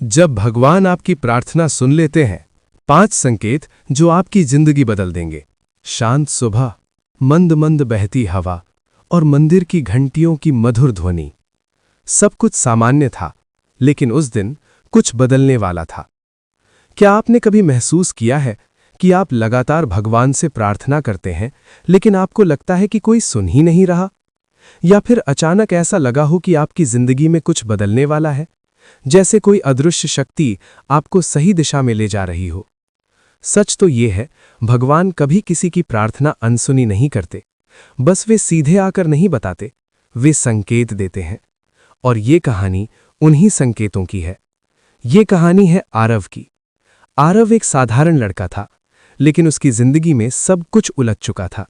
जब भगवान आपकी प्रार्थना सुन लेते हैं, 5 संकेत जो आपकी जिंदगी बदल देंगे। शांत सुबह, मंद मंद बहती हवा और मंदिर की घंटियों की मधुर ध्वनि। सब कुछ सामान्य था, लेकिन उस दिन कुछ बदलने वाला था। क्या आपने कभी महसूस किया है कि आप लगातार भगवान से प्रार्थना करते हैं, लेकिन आपको लगता है कि कोई सुन ही नहीं रहा? या फिर अचानक ऐसा लगा हो कि आपकी जिंदगी में कुछ बदलने वाला है, जैसे कोई अदृश्य शक्ति आपको सही दिशा में ले जा रही हो? सच तो ये है, भगवान कभी किसी की प्रार्थना अनसुनी नहीं करते। बस वे सीधे आकर नहीं बताते, वे संकेत देते हैं। और ये कहानी उन्हीं संकेतों की है। ये कहानी है आरव की। आरव एक साधारण लड़का था, लेकिन उसकी जिंदगी में सब कुछ उलझ चुका था।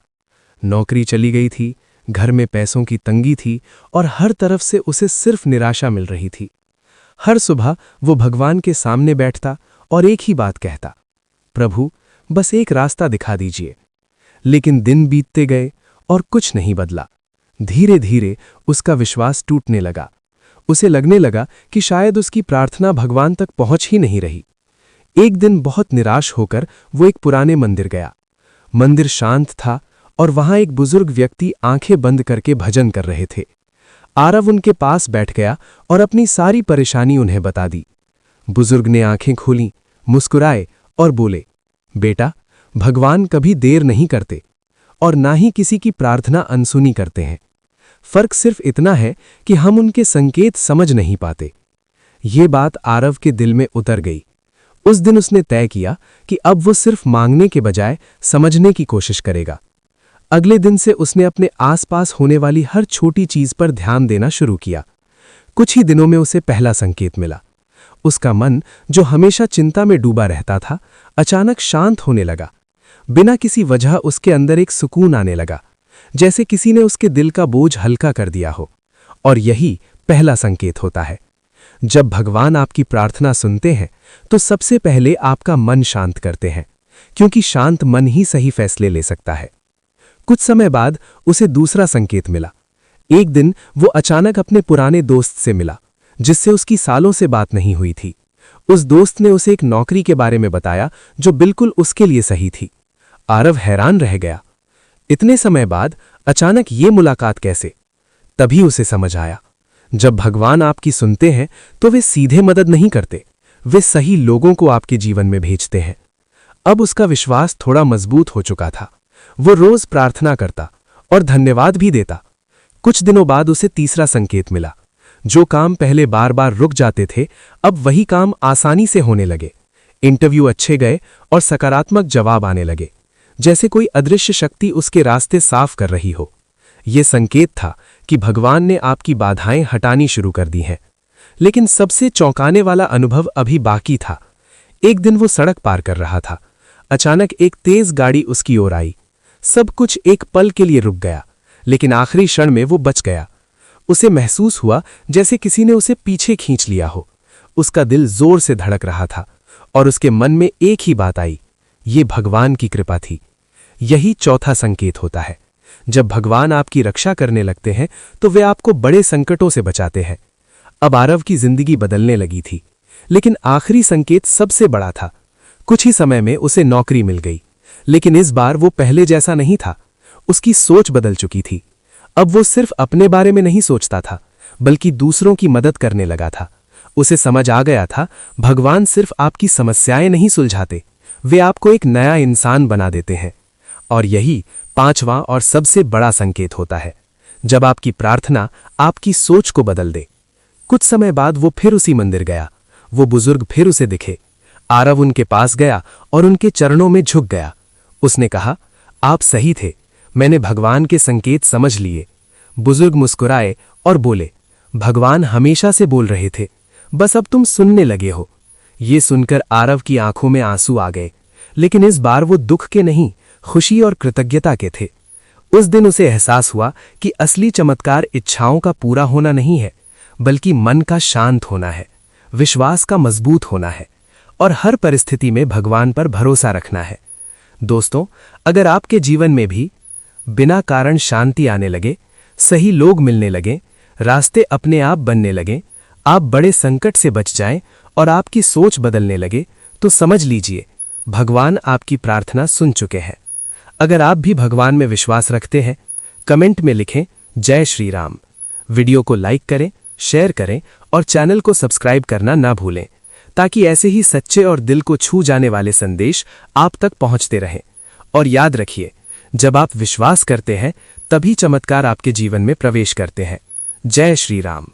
नौकरी चली गई थी, घर में पैसों की तंगी थी और हर तरफ से उसे सिर्फ निराशा मिल रही थी। हर सुबह वो भगवान के सामने बैठता और एक ही बात कहता, प्रभु, बस एक रास्ता दिखा दीजिए। लेकिन दिन बीतते गए और कुछ नहीं बदला। धीरे धीरे उसका विश्वास टूटने लगा। उसे लगने लगा कि शायद उसकी प्रार्थना भगवान तक पहुंच ही नहीं रही। एक दिन बहुत निराश होकर वो एक पुराने मंदिर गया। मंदिर शांत था और वहां एक बुजुर्ग व्यक्ति आंखें बंद करके भजन कर रहे थे। आरव उनके पास बैठ गया और अपनी सारी परेशानी उन्हें बता दी। बुजुर्ग ने आंखें खोलीं, मुस्कुराए और बोले, बेटा, भगवान कभी देर नहीं करते और ना ही किसी की प्रार्थना अनसुनी करते हैं। फर्क सिर्फ इतना है कि हम उनके संकेत समझ नहीं पाते। ये बात आरव के दिल में उतर गई। उस दिन उसने तय किया कि अब वो सिर्फ मांगने के बजाय समझने की कोशिश करेगा। अगले दिन से उसने अपने आसपास होने वाली हर छोटी चीज पर ध्यान देना शुरू किया। कुछ ही दिनों में उसे पहला संकेत मिला। उसका मन, जो हमेशा चिंता में डूबा रहता था, अचानक शांत होने लगा। बिना किसी वजह उसके अंदर एक सुकून आने लगा, जैसे किसी ने उसके दिल का बोझ हल्का कर दिया हो। और यही पहला संकेत होता है। जब भगवान आपकी प्रार्थना सुनते हैं, तो सबसे पहले आपका मन शांत करते हैं, क्योंकि शांत मन ही सही फैसले ले सकता है। कुछ समय बाद उसे दूसरा संकेत मिला। एक दिन वो अचानक अपने पुराने दोस्त से मिला, जिससे उसकी सालों से बात नहीं हुई थी। उस दोस्त ने उसे एक नौकरी के बारे में बताया जो बिल्कुल उसके लिए सही थी। आरव हैरान रह गया। इतने समय बाद अचानक ये मुलाकात कैसे? तभी उसे समझ आया, जब भगवान आपकी सुनते हैं तो वे सीधे मदद नहीं करते, वे सही लोगों को आपके जीवन में भेजते हैं। अब उसका विश्वास थोड़ा मजबूत हो चुका था। वो रोज प्रार्थना करता और धन्यवाद भी देता। कुछ दिनों बाद उसे तीसरा संकेत मिला। जो काम पहले बार बार रुक जाते थे, अब वही काम आसानी से होने लगे। इंटरव्यू अच्छे गए और सकारात्मक जवाब आने लगे, जैसे कोई अदृश्य शक्ति उसके रास्ते साफ कर रही हो। यह संकेत था कि भगवान ने आपकी बाधाएं हटानी शुरू कर दी हैं। लेकिन सबसे चौंकाने वाला अनुभव अभी बाकी था। एक दिन वो सड़क पार कर रहा था। अचानक एक तेज गाड़ी उसकी ओर आई। सब कुछ एक पल के लिए रुक गया, लेकिन आखिरी क्षण में वो बच गया। उसे महसूस हुआ जैसे किसी ने उसे पीछे खींच लिया हो। उसका दिल जोर से धड़क रहा था और उसके मन में एक ही बात आई, ये भगवान की कृपा थी। यही चौथा संकेत होता है। जब भगवान आपकी रक्षा करने लगते हैं, तो वे आपको बड़े संकटों से बचाते हैं। अब आरव की जिंदगी बदलने लगी थी, लेकिन आखिरी संकेत सबसे बड़ा था। कुछ ही समय में उसे नौकरी मिल गई, लेकिन इस बार वो पहले जैसा नहीं था। उसकी सोच बदल चुकी थी। अब वो सिर्फ अपने बारे में नहीं सोचता था, बल्कि दूसरों की मदद करने लगा था। उसे समझ आ गया था, भगवान सिर्फ आपकी समस्याएं नहीं सुलझाते, वे आपको एक नया इंसान बना देते हैं। और यही पांचवां और सबसे बड़ा संकेत होता है, जब आपकी प्रार्थना आपकी सोच को बदल दे। कुछ समय बाद वो फिर उसी मंदिर गया। वो बुजुर्ग फिर उसे दिखे। आरव उनके पास गया और उनके चरणों में झुक गया। उसने कहा, आप सही थे, मैंने भगवान के संकेत समझ लिए। बुजुर्ग मुस्कुराए और बोले, भगवान हमेशा से बोल रहे थे, बस अब तुम सुनने लगे हो। ये सुनकर आरव की आंखों में आंसू आ गए, लेकिन इस बार वो दुख के नहीं, खुशी और कृतज्ञता के थे। उस दिन उसे एहसास हुआ कि असली चमत्कार इच्छाओं का पूरा होना नहीं है, बल्कि मन का शांत होना है, विश्वास का मजबूत होना है और हर परिस्थिति में भगवान पर भरोसा रखना है। दोस्तों, अगर आपके जीवन में भी बिना कारण शांति आने लगे, सही लोग मिलने लगे, रास्ते अपने आप बनने लगे, आप बड़े संकट से बच जाएं और आपकी सोच बदलने लगे तो समझ लीजिए भगवान आपकी प्रार्थना सुन चुके हैं। अगर आप भी भगवान में विश्वास रखते हैं, कमेंट में लिखें जय श्री राम। वीडियो को लाइक करें, शेयर करें और चैनल को सब्सक्राइब करना ना भूलें, ताकि ऐसे ही सच्चे और दिल को छू जाने वाले संदेश आप तक पहुंचते रहें। और याद रखिए, जब आप विश्वास करते हैं तभी चमत्कार आपके जीवन में प्रवेश करते हैं। जय श्री राम।